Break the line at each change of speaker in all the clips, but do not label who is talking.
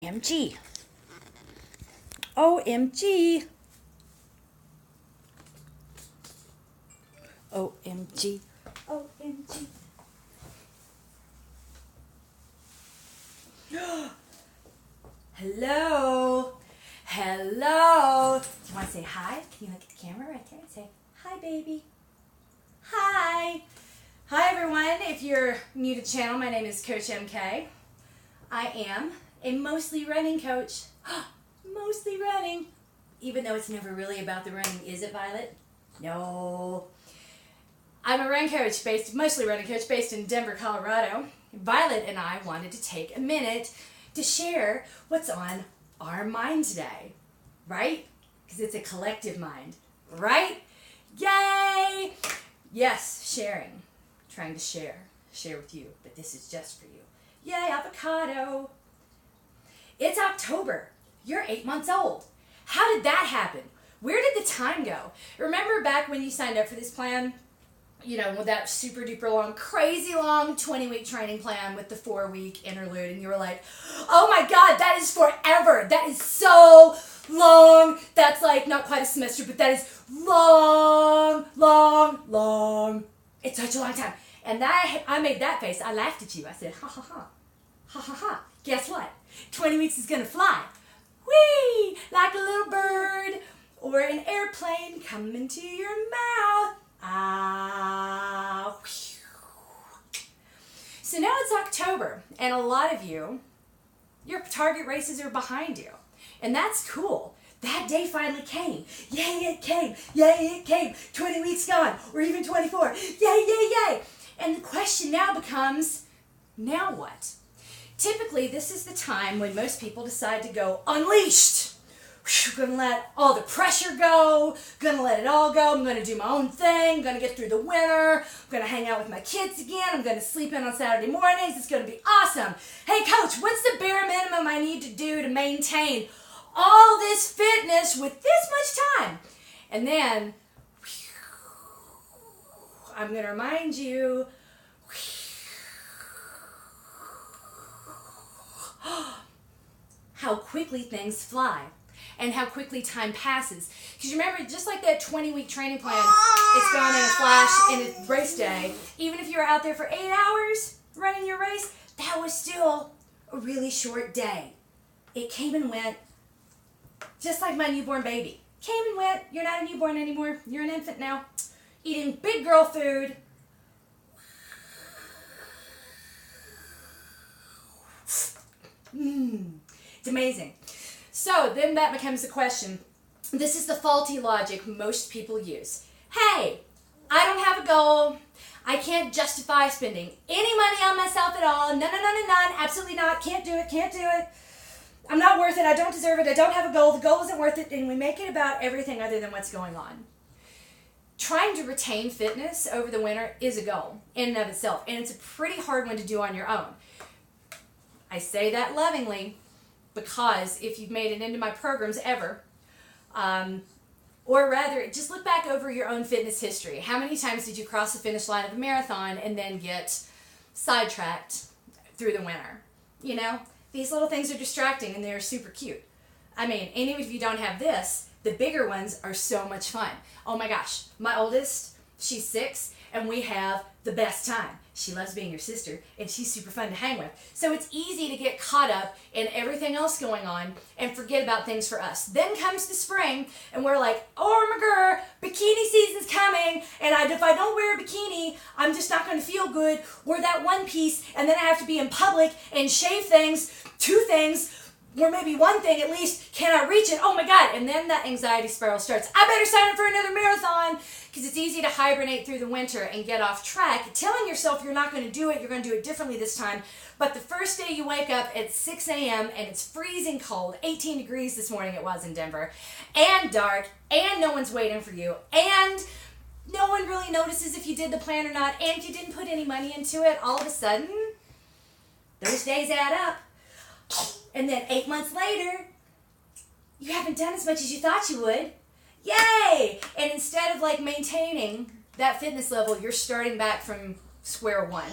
OMG. OMG. OMG. OMG. Hello. Hello. Do you want to say hi? Can you look at the camera right there and say, hi, baby? Hi. Hi, everyone. If you're new to the channel, my name is Coach MK. I am a mostly running coach. Mostly running. Even though it's never really about the running, is it, Violet? No. I'm a mostly running coach based in Denver, Colorado. Violet and I wanted to take a minute to share what's on our mind today, right? Because it's a collective mind, right? Yay! Yes, sharing. Trying to share with you, but this is just for you. Yay, avocado. It's October. You're 8 months old. How did that happen? Where did the time go? Remember back when you signed up for this plan? You know, with that super duper long, crazy long 20-week training plan with the 4-week interlude, and you were like, oh my God, that is forever. That is so long. That's like not quite a semester, but that is long, long, long. It's such a long time. And I made that face. I laughed at you. I said, ha ha ha. Ha ha ha. Guess what? 20 weeks is going to fly. Whee! Like a little bird or an airplane coming to your mouth. Ah. So now it's October, and a lot of you, your target races are behind you. And that's cool. That day finally came. Yay, it came. Yay, it came. 20 weeks gone, or even 24. Yay, yay, yay. And the question now becomes, now what? Typically, this is the time when most people decide to go unleashed. Gonna let all the pressure go, gonna let it all go, I'm gonna do my own thing, gonna get through the winter, I'm gonna hang out with my kids again, I'm gonna sleep in on Saturday mornings, it's gonna be awesome. Hey coach, what's the bare minimum I need to do to maintain all this fitness with this much time? And then, I'm gonna remind you, how quickly things fly. And how quickly time passes. Because you remember, just like that 20-week training plan, it's gone in a flash in a race day. Even if you were out there for 8 hours running your race, that was still a really short day. It came and went, just like my newborn baby. Came and went. You're not a newborn anymore. You're an infant now. Eating big girl food. It's amazing. So then that becomes the question. This is the faulty logic most people use. Hey, I don't have a goal. I can't justify spending any money on myself at all. No, absolutely not. Can't do it. I'm not worth it. I don't deserve it. I don't have a goal. The goal isn't worth it. And we make it about everything other than what's going on. Trying to retain fitness over the winter is a goal in and of itself. And it's a pretty hard one to do on your own. I say that lovingly, because if you've made it into my programs ever, or rather, just look back over your own fitness history. How many times did you cross the finish line of a marathon and then get sidetracked through the winter? You know, these little things are distracting and they're super cute. I mean, even if you don't have this, the bigger ones are so much fun. Oh my gosh, my oldest, she's 6, and we have the best time. She loves being your sister, and she's super fun to hang with. So it's easy to get caught up in everything else going on and forget about things for us. Then comes the spring, and we're like, oh my god, bikini season's coming, and if I don't wear a bikini, I'm just not going to feel good. Or that one piece, and then I have to be in public and shave things, 2 things, or maybe 1 thing at least. Can I reach it? Oh my God. And then that anxiety spiral starts. I better sign up for another marathon, because it's easy to hibernate through the winter and get off track, telling yourself you're not going to do it, you're going to do it differently this time. But the first day you wake up at 6 a.m. and it's freezing cold, 18 degrees this morning it was in Denver, and dark, and no one's waiting for you, and no one really notices if you did the plan or not, and if you didn't put any money into it, all of a sudden, those days add up. And then 8 months later, you haven't done as much as you thought you would. Yay! And instead of like maintaining that fitness level, you're starting back from square one.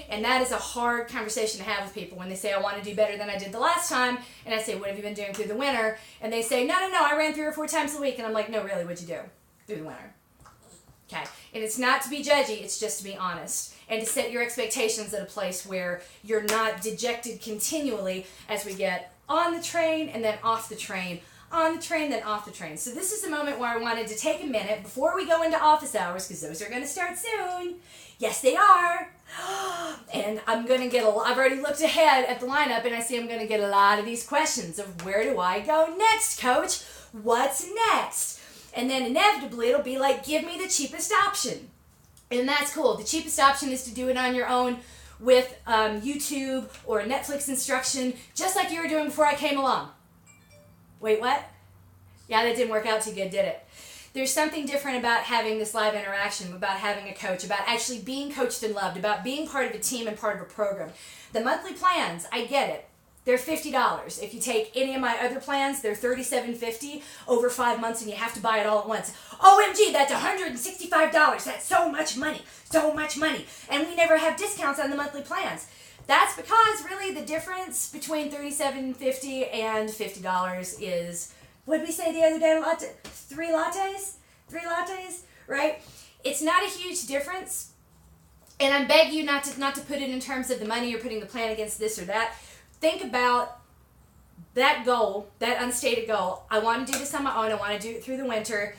And that is a hard conversation to have with people when they say, I want to do better than I did the last time. And I say, what have you been doing through the winter? And they say, no, I ran 3 or 4 times a week. And I'm like, no, really, what'd you do through the winter? Okay. And it's not to be judgy, it's just to be honest. And to set your expectations at a place where you're not dejected continually as we get on the train and then off the train, on the train, then off the train. So this is the moment where I wanted to take a minute before we go into office hours, because those are going to start soon. Yes, they are. And I'm going to get I've already looked ahead at the lineup and I see I'm going to get a lot of these questions of where do I go next, coach? What's next? And then inevitably it'll be like, give me the cheapest option. And that's cool. The cheapest option is to do it on your own with YouTube or Netflix instruction, just like you were doing before I came along. Wait, what? Yeah, that didn't work out too good, did it? There's something different about having this live interaction, about having a coach, about actually being coached and loved, about being part of a team and part of a program. The monthly plans, I get it. They're $50. If you take any of my other plans, they're $37.50 over 5 months, and you have to buy it all at once. OMG, that's $165. That's so much money. So much money. And we never have discounts on the monthly plans. That's because really the difference between $37.50 and $50 is, what did we say the other day? Three lattes, right? It's not a huge difference. And I beg you not to put it in terms of the money you're putting the plan against this or that. Think about that goal, that unstated goal. I want to do this on my own. I want to do it through the winter.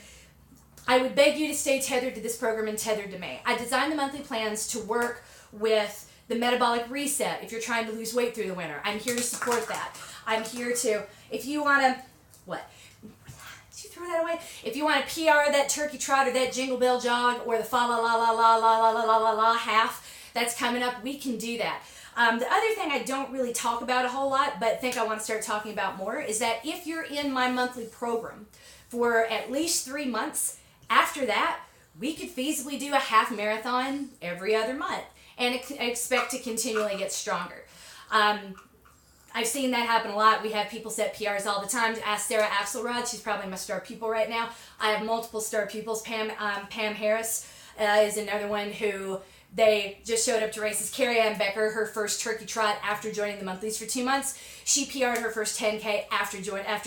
I would beg you to stay tethered to this program and tethered to me. I designed the monthly plans to work with the metabolic reset if you're trying to lose weight through the winter. I'm here to support that. I'm here to, if you want to, what? Did you throw that away? If you want to PR that turkey trot or that jingle bell jog or the fa la la la la la la la la la la half that's coming up, we can do that. The other thing I don't really talk about a whole lot, but think I want to start talking about more, is that if you're in my monthly program for at least 3 months, after that, we could feasibly do a half marathon every other month and expect to continually get stronger. I've seen that happen a lot. We have people set PRs all the time. Ask Sarah Axelrod. She's probably my star pupil right now. I have multiple star pupils. Pam Harris is another one who they just showed up to races. Carrie Ann Becker, her first turkey trot after joining the monthlies for 2 months. She PR'd her first 10K after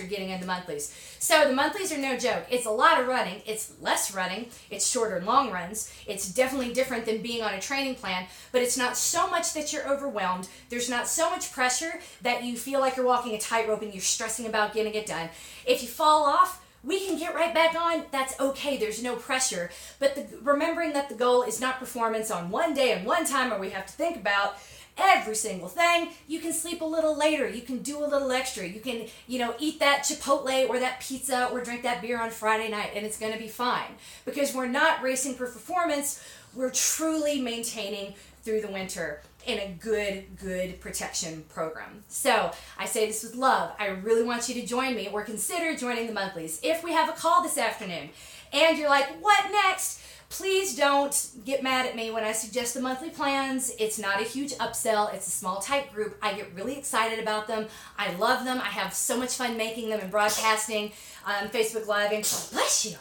getting into monthlies. So the monthlies are no joke. It's a lot of running. It's less running. It's shorter long runs. It's definitely different than being on a training plan, but it's not so much that you're overwhelmed. There's not so much pressure that you feel like you're walking a tightrope and you're stressing about getting it done. If you fall off, we can get right back on. That's okay. There's no pressure. But remembering that the goal is not performance on one day and one time where we have to think about every single thing. You can sleep a little later. You can do a little extra. You can, eat that Chipotle or that pizza or drink that beer on Friday night, and it's going to be fine. Because we're not racing for performance. We're truly maintaining through the winter in a good protection program. So I say this with love. I really want you to join me or consider joining the monthlies. If we have a call this afternoon and you're like, what next? Please don't get mad at me when I suggest the monthly plans. It's not a huge upsell. It's a small, tight group. I get really excited about them. I love them. I have so much fun making them and broadcasting, Facebook Live, and bless you.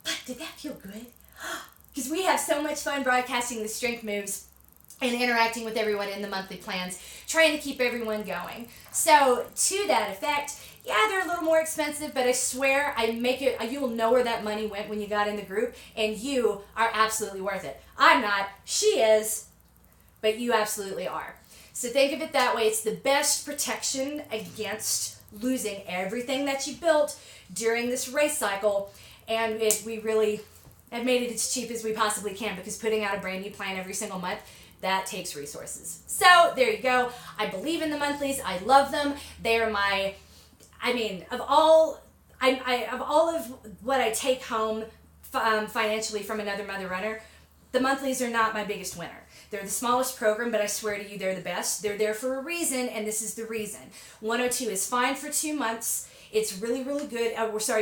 But did that feel good? Because we have so much fun broadcasting the strength moves and interacting with everyone in the monthly plans, trying to keep everyone going. So to that effect, yeah, they're a little more expensive, but I swear you will know where that money went when you got in the group, and you are absolutely worth it. I'm not, she is, but you absolutely are. So think of it that way. It's the best protection against losing everything that you built during this race cycle, and we really have made it as cheap as we possibly can, because putting out a brand new plan every single month, that takes resources. So there you go. I believe in the monthlies. I love them. They are of all of what I take home financially from Another Mother Runner, the monthlies are not my biggest winner. They're the smallest program, but I swear to you, they're the best. They're there for a reason, and this is the reason. 102 is fine for 2 months. It's really, really good.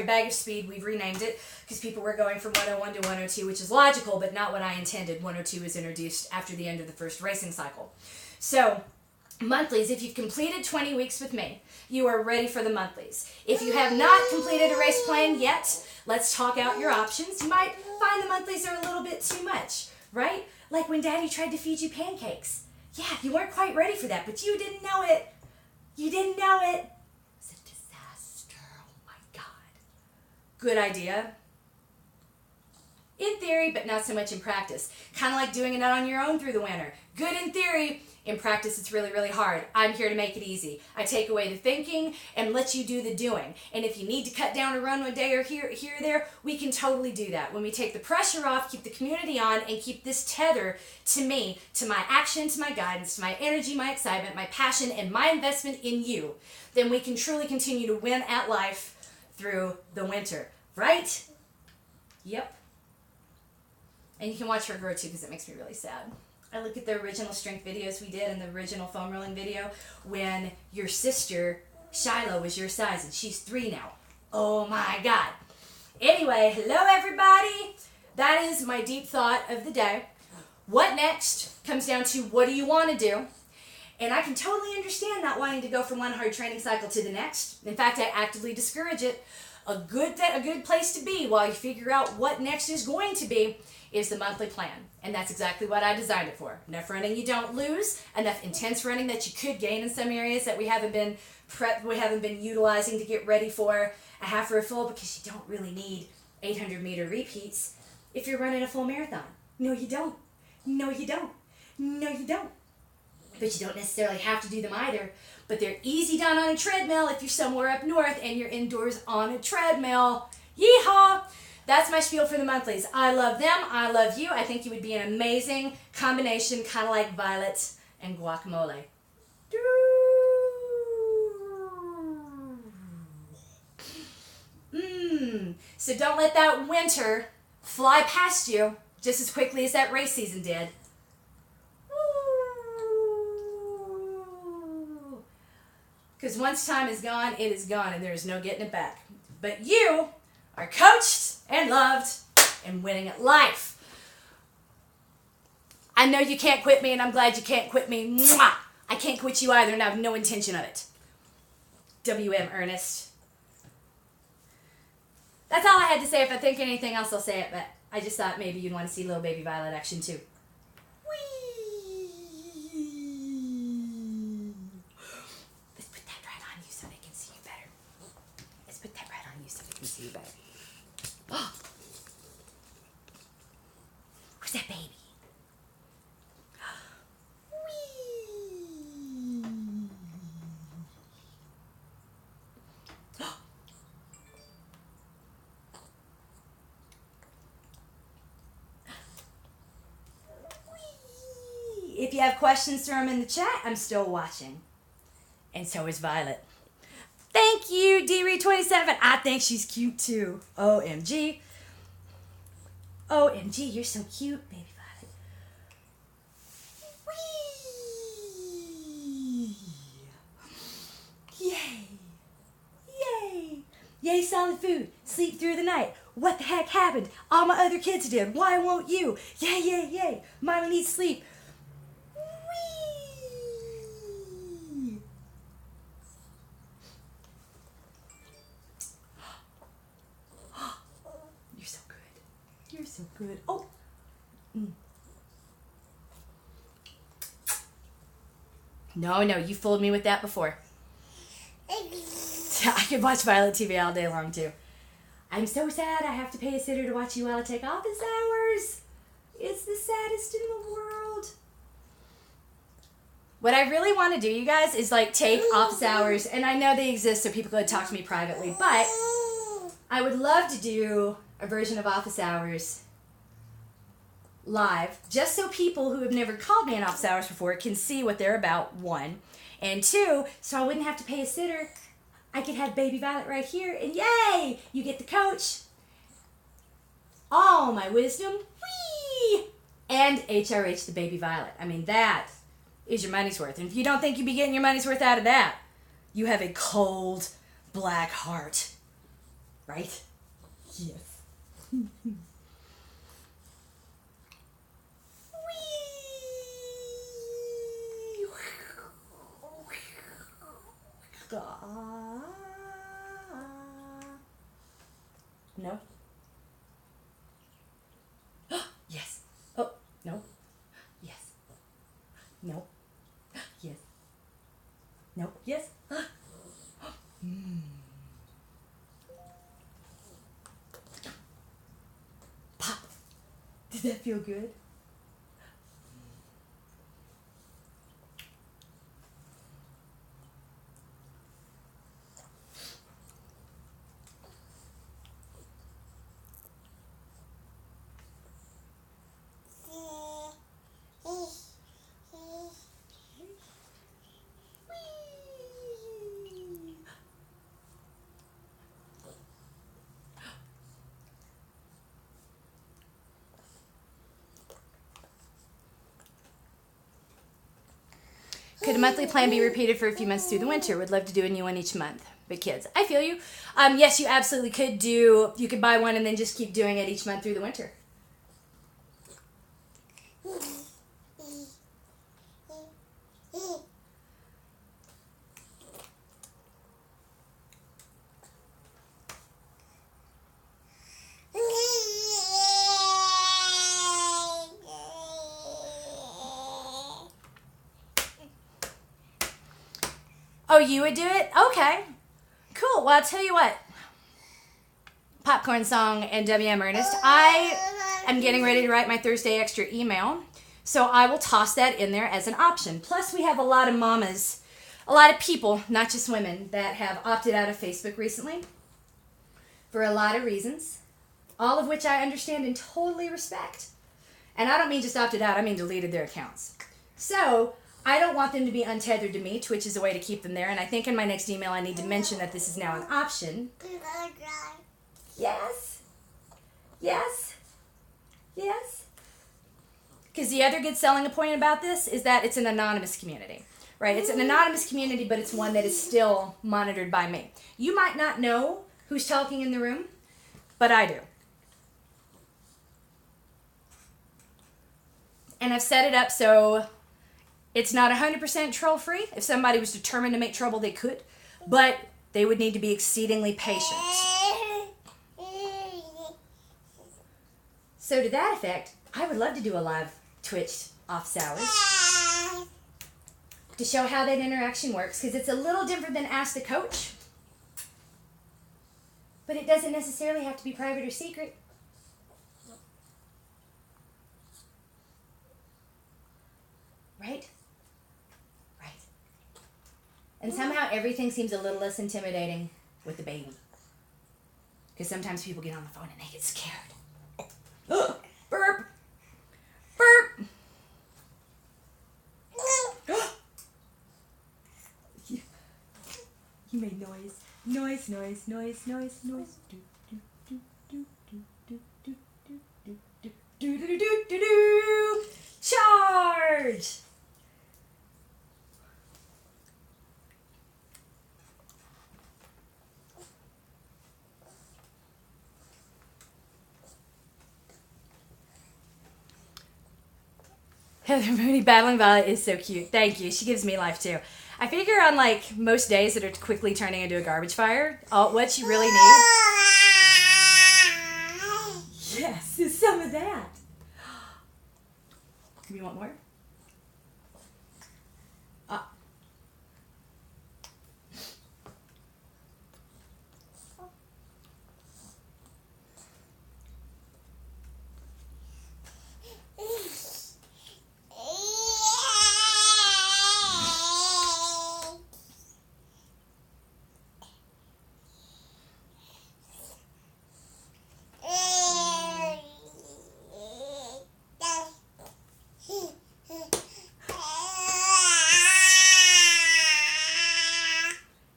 Bag of Speed, we've renamed it because people were going from 101 to 102, which is logical, but not what I intended. 102 was introduced after the end of the first racing cycle. So, monthlies, if you've completed 20 weeks with me, you are ready for the monthlies. If you have not completed a race plan yet, let's talk out your options. You might find the monthlies are a little bit too much, right? Like when Daddy tried to feed you pancakes. Yeah, you weren't quite ready for that, but you didn't know it. You didn't know it. It's a disaster. Oh my God. Good idea. In theory, but not so much in practice. Kind of like doing it on your own through the winter. Good in theory. In practice, it's really, really hard. I'm here to make it easy. I take away the thinking and let you do the doing. And if you need to cut down a run one day or here or there, we can totally do that. When we take the pressure off, keep the community on, and keep this tether to me, to my action, to my guidance, to my energy, my excitement, my passion, and my investment in you, then we can truly continue to win at life through the winter. Right? Yep. And you can watch her grow too, because it makes me really sad. I look at the original strength videos we did and the original foam rolling video when your sister, Shiloh, was your size, and she's 3 now. Oh my God. Anyway, hello everybody. That is my deep thought of the day. What next comes down to what do you want to do? And I can totally understand not wanting to go from one hard training cycle to the next. In fact, I actively discourage it. A good place to be while you figure out what next is going to be is the monthly plan. And that's exactly what I designed it for. Enough running you don't lose, enough intense running that you could gain in some areas that we haven't been utilizing to get ready for a half or a full, because you don't really need 800-meter repeats if you're running a full marathon. No, you don't. No, you don't. No, you don't. But you don't necessarily have to do them either. But they're easy done on a treadmill if you're somewhere up north and you're indoors on a treadmill. Yeehaw! That's my spiel for the monthlies. I love them. I love you. I think you would be an amazing combination, kind of like Violet and guacamole. So don't let that winter fly past you just as quickly as that race season did. Because once time is gone, it is gone, and there is no getting it back. But you are coached and loved and winning at life. I know you can't quit me, and I'm glad you can't quit me. Mwah! I can't quit you either, and I have no intention of it. W.M. Ernest. That's all I had to say. If I think anything else, I'll say it, but I just thought maybe you'd want to see little baby Violet action too. Let's put that right on you so they can see you better. Let's put that right on you so they can see you better. Oh. Who's that baby? If you have questions, throw them in the chat. I'm still watching. And so is Violet. Thank you, D-Reed27. I think she's cute too. OMG. OMG, you're so cute, baby Violet. Whee! Yay. Yay. Yay, solid food. Sleep through the night. What the heck happened? All my other kids did. Why won't you? Yay, yay, yay. Mommy needs sleep. You're so good. Oh. No, you fooled me with that before. I could watch Violet TV all day long too. I'm so sad I have to pay a sitter to watch you while I take office hours. It's the saddest in the world. What I really want to do, you guys, is like take office hours, and I know they exist so people could talk to me privately, but I would love to do a version of office hours live, just so people who have never called me in office hours before can see what they're about, 1. And 2, so I wouldn't have to pay a sitter. I could have baby Violet right here, and yay! You get the coach. All my wisdom, whee! And HRH the baby Violet. I mean, that is your money's worth. And if you don't think you'd be getting your money's worth out of that, you have a cold, black heart. Right? Yes. No? Yes. Oh, no. that feel good? Could a monthly plan be repeated for a few months through the winter? Would love to do a new one each month. But kids, I feel you. Yes, you absolutely could do, you could buy one and then just keep doing it each month through the winter. Oh, you would do it? Okay. Cool. Well, I'll tell you what. Popcorn Song and WM Ernest, I am getting ready to write my Thursday Extra email, so I will toss that in there as an option. Plus, we have a lot of mamas, a lot of people, not just women, that have opted out of Facebook recently for a lot of reasons, all of which I understand and totally respect. And I don't mean just opted out, I mean deleted their accounts. So I don't want them to be untethered to me. Twitch is a way to keep them there. And I think in my next email I need to mention that this is now an option. Yes. Yes. Yes. Because the other good selling point about this is that it's an anonymous community. Right? It's an anonymous community, but it's one that is still monitored by me. You might not know who's talking in the room, but I do. And I've set it up so it's not 100% troll free. If somebody was determined to make trouble, they could. But they would need to be exceedingly patient. So to that effect, I would love to do a live Twitch office hours to show how that interaction works. Because it's a little different than Ask the Coach. But it doesn't necessarily have to be private or secret. Right? Right. And somehow everything seems a little less intimidating with the baby. Because sometimes people get on the phone and they get scared. Burp! Burp! You made noise. Noise, noise, noise, noise, noise. Do, do, do, do, do, do, do, do, do, do, do, do, do, do, do. Charge! Heather Mooney battling Violet is so cute. Thank you. She gives me life too. I figure on like most days that are quickly turning into a garbage fire, what you really need. Yes, is some of that. You want more?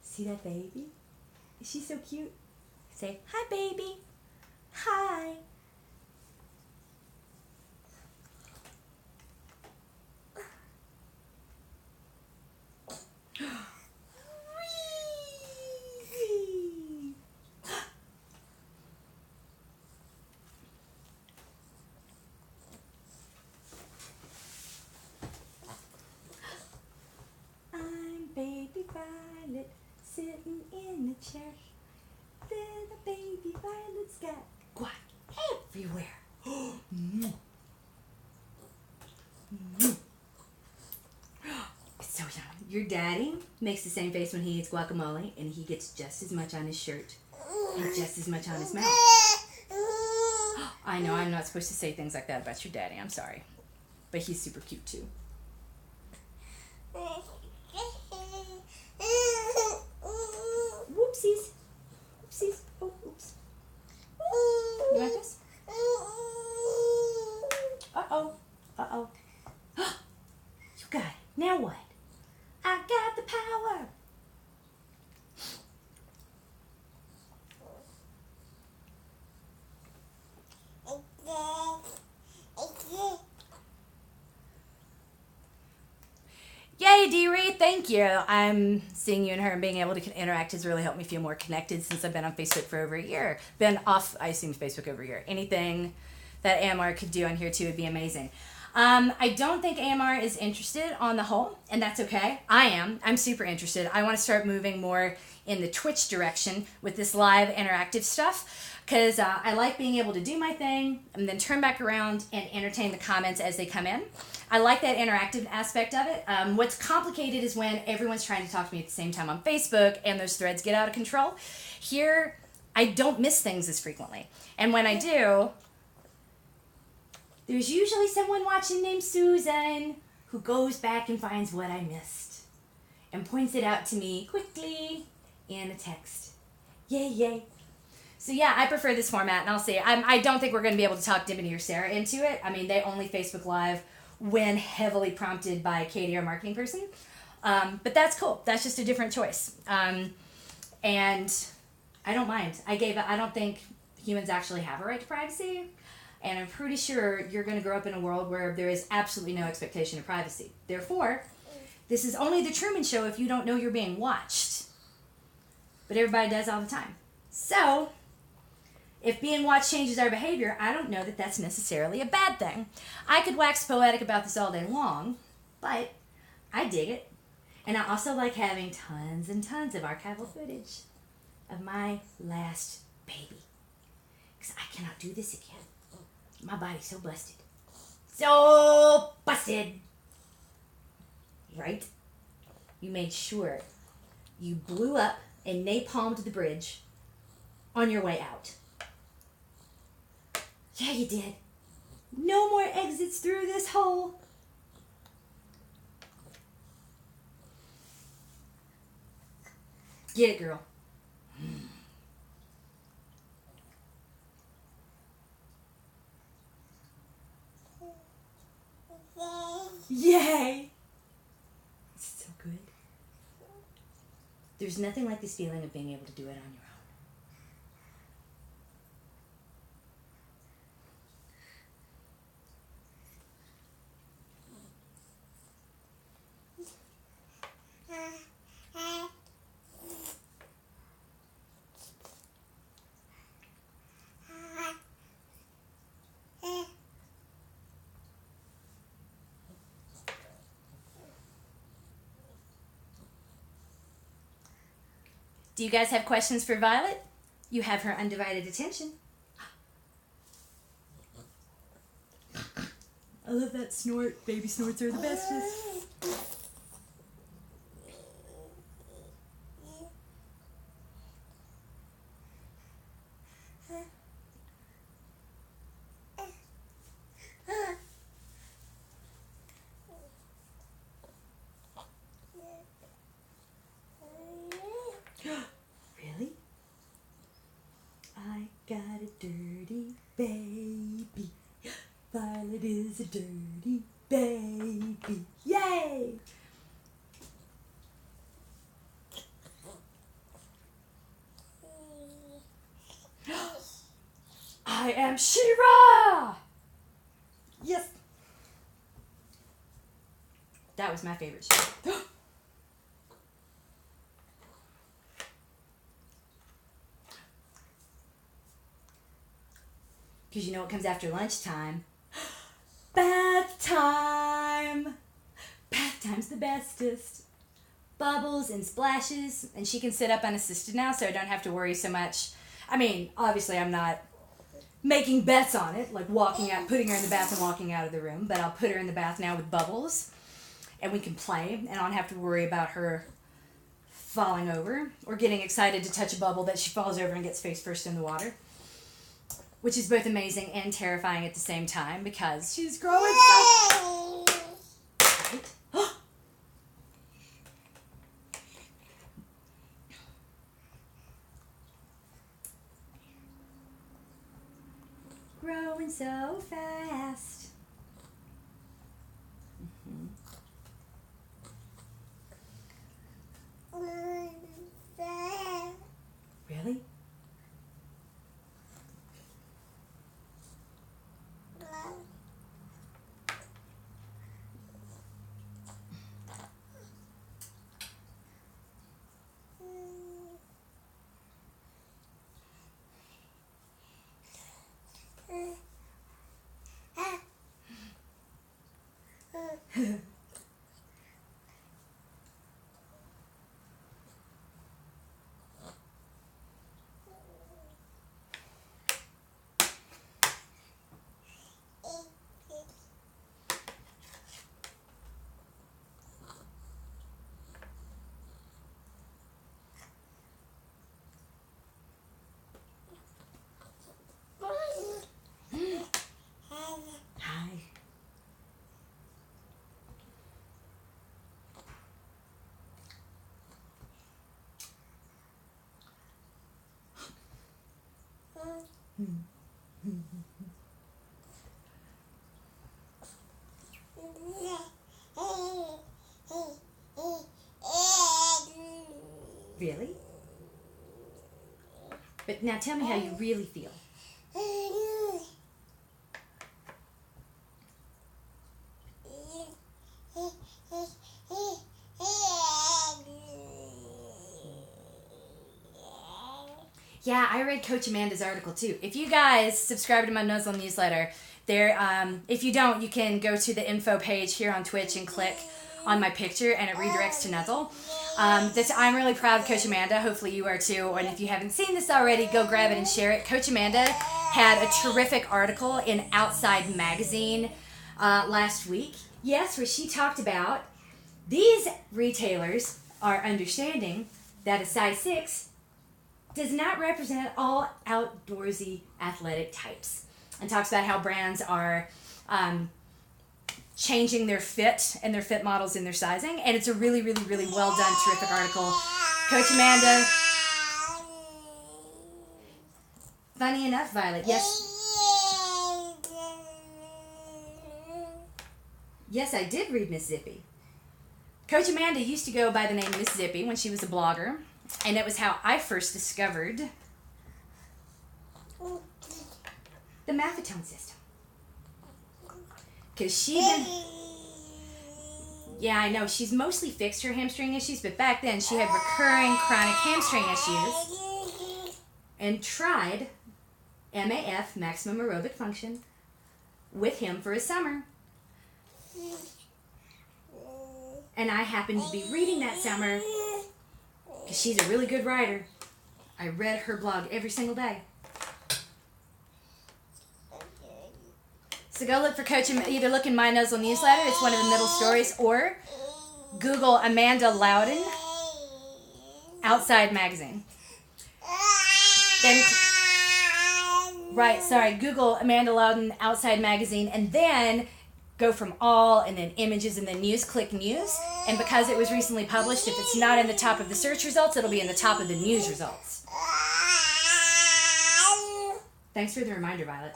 See that baby? Is she so cute? Say, hi baby. Hi. I'm baby Violet. Sitting in the chair, little baby Violet's got guac everywhere. It's so yummy. Your daddy makes the same face when he eats guacamole, and he gets just as much on his shirt and just as much on his mouth. I know I'm not supposed to say things like that about your daddy. I'm sorry. But he's super cute too. Whoopsies. Whoopsies. Oh, oops. You want this? Uh-oh. Uh-oh. You got it. Now what? I got the power. Yay, Dee-Ree, thank you. I'm seeing you and her and being able to interact has really helped me feel more connected since I've been on Facebook for over a year. Been off, I assume, Facebook over a year. Anything that AMR could do on here too would be amazing. I don't think AMR is interested on the whole, and that's okay. I am. I'm super interested. I want to start moving more in the Twitch direction with this live interactive stuff because I like being able to do my thing and then turn back around and entertain the comments as they come in. I like that interactive aspect of it. What's complicated is when everyone's trying to talk to me at the same time on Facebook and those threads get out of control. Here, I don't miss things as frequently. And when I do, there's usually someone watching named Susan who goes back and finds what I missed and points it out to me quickly in a text. Yay, yay. So yeah, I prefer this format, and I'll say I don't think we're going to be able to talk Dimity or Sarah into it. I mean, they only Facebook Live when heavily prompted by Katie, our marketing person. But that's cool. That's just a different choice. And I don't mind. I don't think humans actually have a right to privacy. And I'm pretty sure you're going to grow up in a world where there is absolutely no expectation of privacy. Therefore, this is only the Truman Show if you don't know you're being watched. But everybody does all the time. So, if being watched changes our behavior, I don't know that that's necessarily a bad thing. I could wax poetic about this all day long, but I dig it. And I also like having tons and tons of archival footage of my last baby. Because I cannot do this again. My body's so busted. So busted! Right? You made sure you blew up and napalmed the bridge on your way out. Yeah, you did. No more exits through this hole. Get it, girl. Yay! It's so good. There's nothing like this feeling of being able to do it on your own. Do you guys have questions for Violet? You have her undivided attention. I love that snort. Baby snorts are the bestest. Really? I got a dirty baby. Violet is a dirty baby. Yay! I am She-Ra! Yes! That was my favorite show. Because you know what comes after lunchtime? Bath time! Bath time's the bestest. Bubbles and splashes, and she can sit up unassisted now, so I don't have to worry so much. I mean, obviously I'm not making bets on it, like walking out, putting her in the bath and walking out of the room, but I'll put her in the bath now with Bubbles, and we can play, and I don't have to worry about her falling over or getting excited to touch a bubble that she falls over and gets face first in the water. which is both amazing and terrifying at the same time because she's growing so... Right? Growing so fast. Really? Hi. Really? But now tell me how you really feel. Yeah, I read Coach Amanda's article too. If you guys subscribe to my Nuzzle newsletter, if you don't, you can go to the info page here on Twitch and click on my picture and it redirects to Nuzzle. I'm really proud of Coach Amanda. Hopefully you are too. And if you haven't seen this already, go grab it and share it. Coach Amanda had a terrific article in Outside Magazine last week. Yes, where she talked about these retailers are understanding that a size 6 does not represent all outdoorsy athletic types, and talks about how brands are changing their fit and their fit models in their sizing, and it's a really, really, really well done, terrific article. Coach Amanda. Funny enough, Violet, yes, I did read Miss Zippy. Coach Amanda used to go by the name Miss Zippy when she was a blogger, and it was how I first discovered the Maffetone system. Because yeah, I know, she's mostly fixed her hamstring issues, but back then she had recurring chronic hamstring issues and tried MAF, Maximum Aerobic Function, with him for a summer. And I happened to be reading that summer because she's a really good writer. I read her blog every single day. So go look for Coach, either look in my Nuzzle newsletter, it's one of the middle stories, or Google Amanda Loudon Outside Magazine. Then, Google Amanda Loudon Outside Magazine, and then go from all, and then images, and then news, click news, and because it was recently published, if it's not in the top of the search results, it'll be in the top of the news results. Thanks for the reminder, Violet.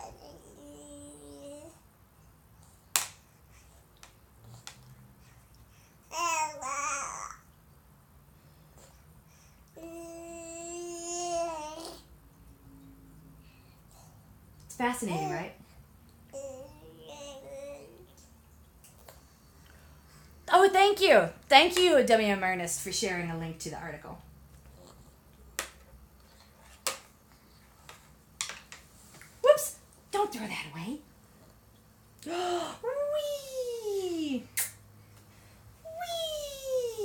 It's fascinating, right? Oh, thank you. Thank you, W.M. Ernest, for sharing a link to the article. Whoops! Don't throw that away. Whee! Whee!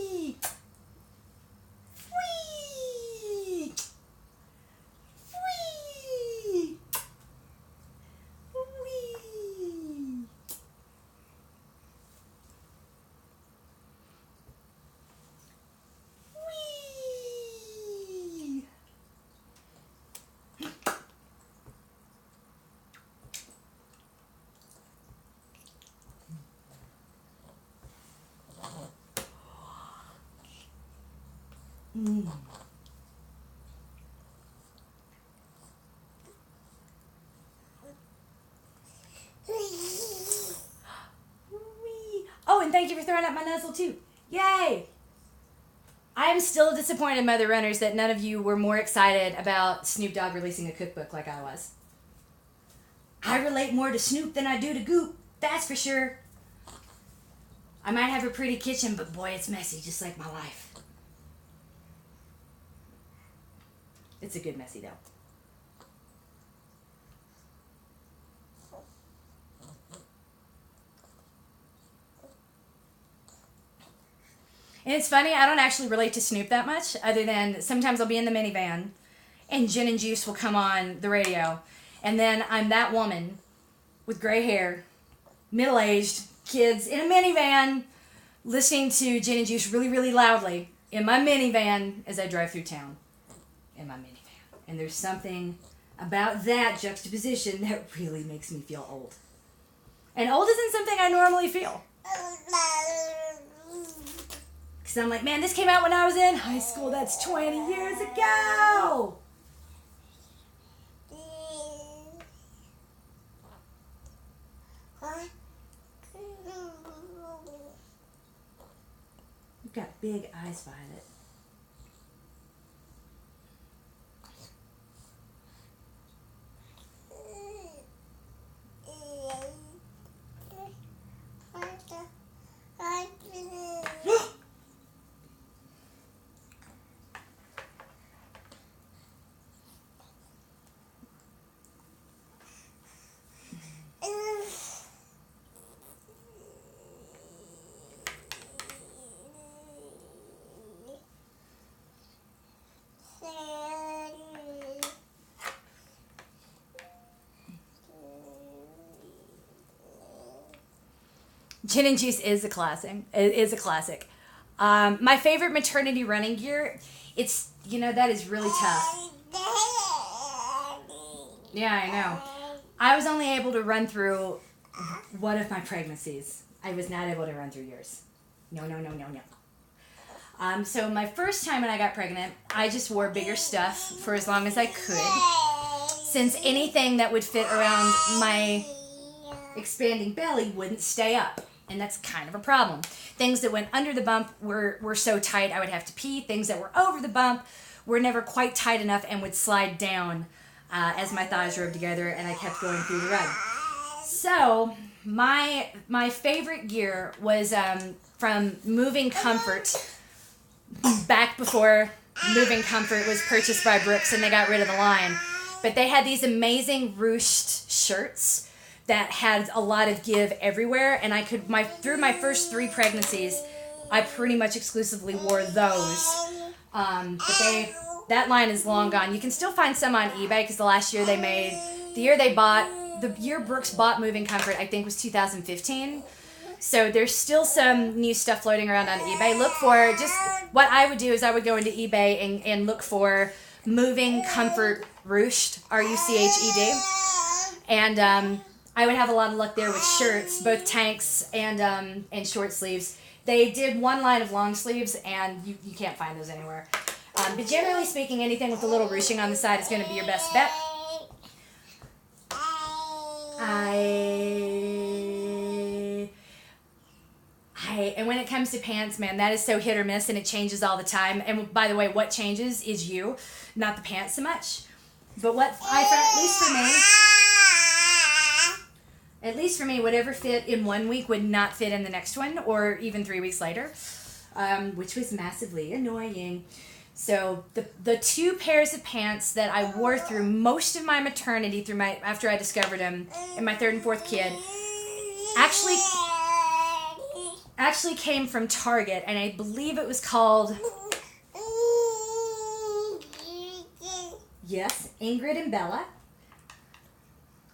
Whee! Whee! Whee! thank you for throwing out my nuzzle too. Yay! I am still disappointed, Mother Runners, that none of you were more excited about Snoop Dogg releasing a cookbook like I was. I relate more to Snoop than I do to Goop, that's for sure. I might have a pretty kitchen, but boy, it's messy, just like my life. It's a good messy, though. And it's funny, I don't actually relate to Snoop that much, other than sometimes I'll be in the minivan, and Gin and Juice will come on the radio, and then I'm that woman with gray hair, middle-aged, kids, in a minivan, listening to Gin and Juice really, really loudly in my minivan as I drive through town in my minivan. And there's something about that juxtaposition that really makes me feel old. And old isn't something I normally feel. Because I'm like, man, this came out when I was in high school. That's 20 years ago. You've got big eyes, Violet. Gin and Juice is a classic. It is a classic. My favorite maternity running gear, it's, that is really tough. Yeah, I know. I was only able to run through one of my pregnancies. I was not able to run through yours. No. So my first time when I got pregnant, I just wore bigger stuff for as long as I could, since anything that would fit around my expanding belly wouldn't stay up. And that's kind of a problem. Things that went under the bump were so tight I would have to pee. Things that were over the bump were never quite tight enough and would slide down as my thighs rubbed together and I kept going through the rug. So my favorite gear was from Moving Comfort, back before Moving Comfort was purchased by Brooks and they got rid of the line. But they had these amazing ruched shirts that had a lot of give everywhere, and through my first 3 pregnancies, I pretty much exclusively wore those. But that line is long gone. You can still find some on eBay because the year Brooks bought Moving Comfort, I think was 2015. So there's still some new stuff floating around on eBay. What I would do is I would go into eBay and look for Moving Comfort Ruched, R-U-C-H-E-D. And I would have a lot of luck there with shirts, both tanks and short sleeves. They did one line of long sleeves, and you can't find those anywhere. But generally speaking, anything with a little ruching on the side is going to be your best bet. And when it comes to pants, man, that is so hit or miss, and it changes all the time. And by the way, what changes is you, not the pants so much. But what I found, at least for me, whatever fit in one week would not fit in the next one, or even 3 weeks later, which was massively annoying. So the 2 pairs of pants that I wore through most of my maternity, after I discovered them in my 3rd and 4th kid, actually came from Target, and I believe it was called, yes, Ingrid and Bella.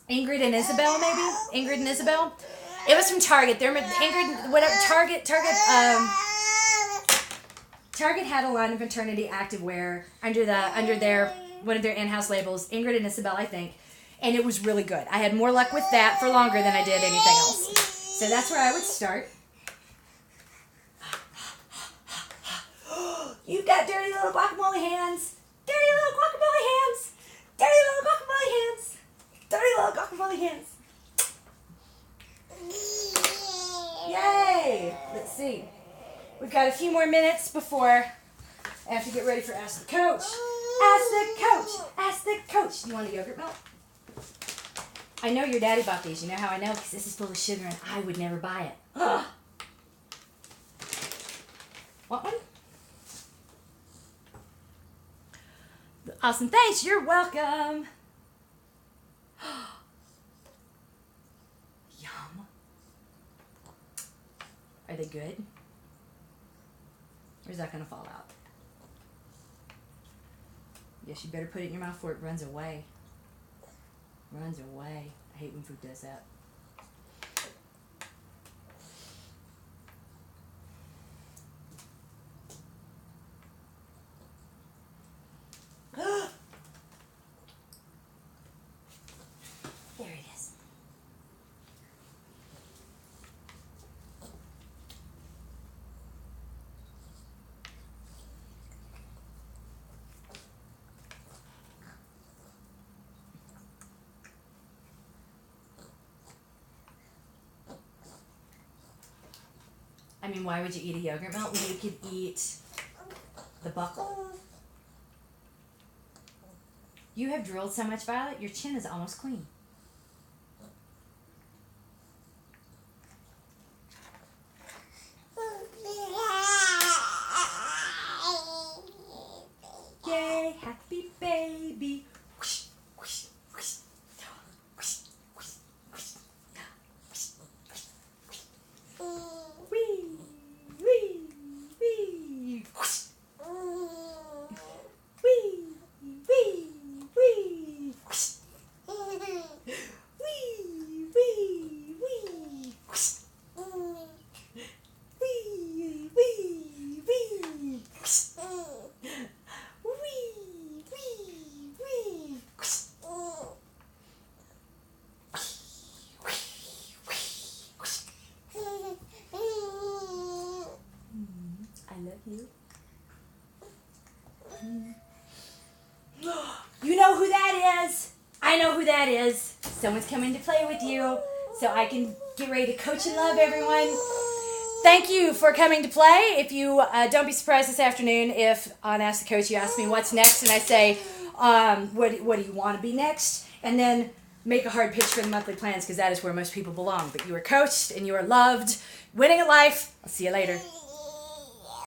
Ingrid and Isabel, maybe? Ingrid and Isabel? It was from Target. Target had a line of maternity activewear under one of their in-house labels, Ingrid and Isabel, I think, and it was really good. I had more luck with that for longer than I did anything else. So that's where I would start. You've got dirty little guacamole hands. Dirty little guacamole hands. Dirty little guacamole hands. Dirty little guacamole hands. Yay! got a few more minutes before I have to get ready for Ask the Coach. Ask the Coach. Ask the Coach. Do you want a yogurt milk? I know your daddy bought these. You know how I know? Because this is full of sugar and I would never buy it. Want one? Awesome. Thanks. You're welcome. Yum. Are they good? Or is that going to fall out? Yes, you better put it in your mouth before it runs away. Runs away. I hate when food does that. There it is. I mean, why would you eat a yogurt milk when you could eat the buckle? You have drooled so much, Violet, your chin is almost clean. Yay, happy baby. You know who that is? I know who that is. Someone's coming to play with you, so I can get ready to coach and love everyone. Thank you for coming to play. If you don't be surprised this afternoon if on Ask the Coach you ask me what's next, and I say, what do you want to be next? And then make a hard pitch for the monthly plans, because that is where most people belong. But you are coached and you are loved. Winning at life. I'll see you later.